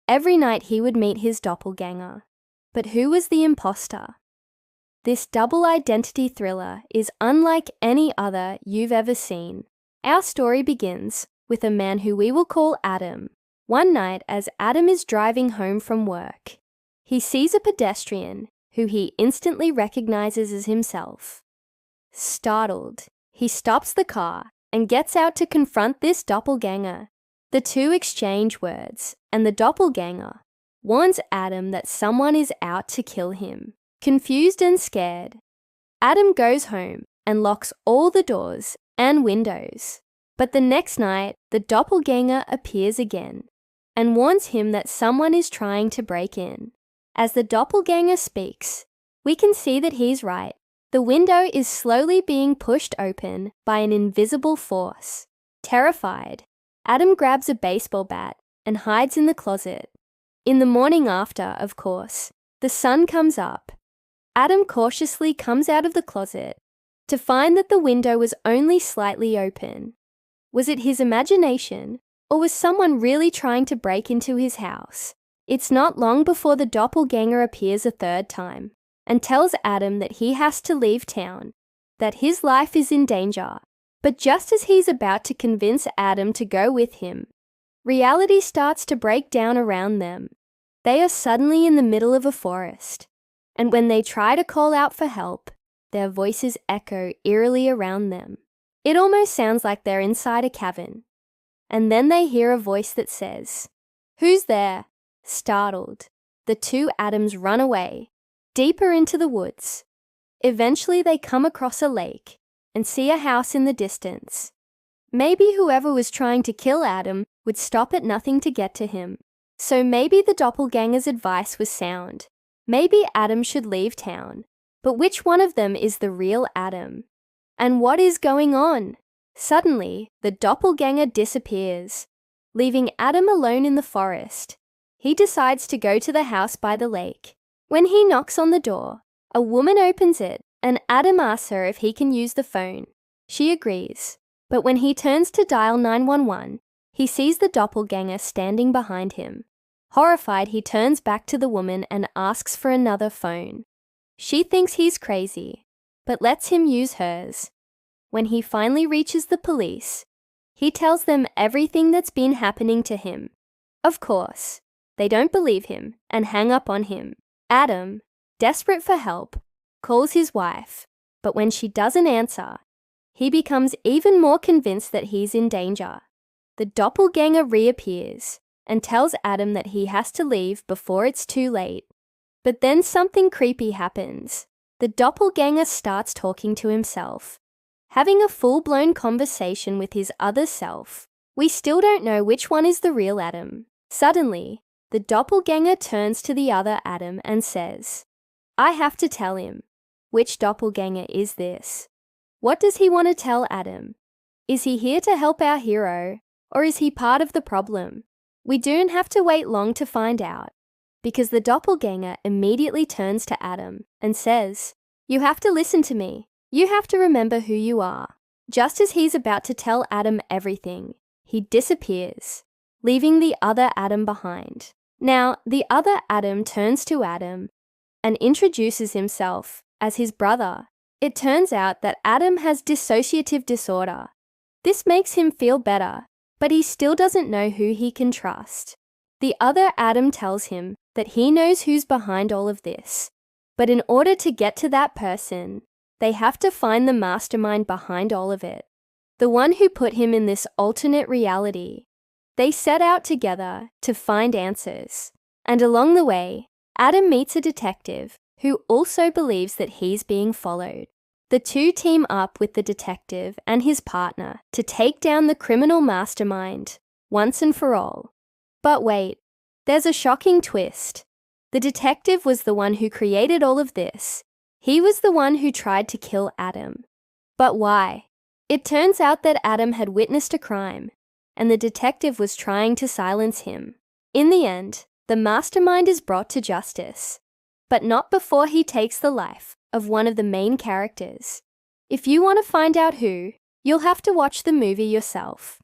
every night he would meet his doppelganger. But who was the imposter? This double identity thriller is unlike any other you've ever seen. Our story begins with a man who we will call Adam. One night, as Adam is driving home from work, he sees a pedestrian who he instantly recognizes as himself. Startled, he stops the car and gets out to confront this doppelganger. The two exchange words, and the doppelganger warns Adam that someone is out to kill him. Confused and scared, Adam goes home and locks all the doors and windows. But the next night, the doppelganger appears again and warns him that someone is trying to break in. As the doppelganger speaks, we can see that he's right. The window is slowly being pushed open by an invisible force. Terrified, Adam grabs a baseball bat and hides in the closet. In the morning after, of course, the sun comes up. Adam cautiously comes out of the closet to find that the window was only slightly open. Was it his imagination, or was someone really trying to break into his house? It's not long before the doppelganger appears a third time and tells Adam that he has to leave town, that his life is in danger. But just as he's about to convince Adam to go with him, reality starts to break down around them. They are suddenly in the middle of a forest, and when they try to call out for help, their voices echo eerily around them. It almost sounds like they're inside a cavern. And then they hear a voice that says, "Who's there?" Startled, the two Adams run away, deeper into the woods. Eventually they come across a lake and see a house in the distance. Maybe whoever was trying to kill Adam would stop at nothing to get to him. So maybe the doppelganger's advice was sound. Maybe Adam should leave town. But which one of them is the real Adam? And what is going on? Suddenly, the doppelganger disappears, leaving Adam alone in the forest. He decides to go to the house by the lake. When he knocks on the door, a woman opens it and Adam asks her if he can use the phone. She agrees, but when he turns to dial 911, he sees the doppelganger standing behind him. Horrified, he turns back to the woman and asks for another phone. She thinks he's crazy, but lets him use hers. When he finally reaches the police, he tells them everything that's been happening to him. Of course, they don't believe him and hang up on him. Adam, desperate for help, calls his wife, but when she doesn't answer, he becomes even more convinced that he's in danger. The doppelganger reappears and tells Adam that he has to leave before it's too late. But then something creepy happens. The doppelganger starts talking to himself, having a full-blown conversation with his other self. We still don't know which one is the real Adam. Suddenly, the doppelganger turns to the other Adam and says, "I have to tell him. Which doppelganger is this? What does he want to tell Adam? Is he here to help our hero, or is he part of the problem?" We don't have to wait long to find out, because the doppelganger immediately turns to Adam and says, "You have to listen to me. You have to remember who you are." Just as he's about to tell Adam everything, he disappears, leaving the other Adam behind. Now, the other Adam turns to Adam and introduces himself as his brother. It turns out that Adam has dissociative disorder. This makes him feel better, but he still doesn't know who he can trust. The other Adam tells him that he knows who's behind all of this, but in order to get to that person, they have to find the mastermind behind all of it, the one who put him in this alternate reality. They set out together to find answers, and along the way, Adam meets a detective who also believes that he's being followed. The two team up with the detective and his partner to take down the criminal mastermind once and for all. But wait, there's a shocking twist. The detective was the one who created all of this. He was the one who tried to kill Adam. But why? It turns out that Adam had witnessed a crime, and the detective was trying to silence him. In the end, the mastermind is brought to justice, but not before he takes the life of one of the main characters. If you want to find out who, you'll have to watch the movie yourself.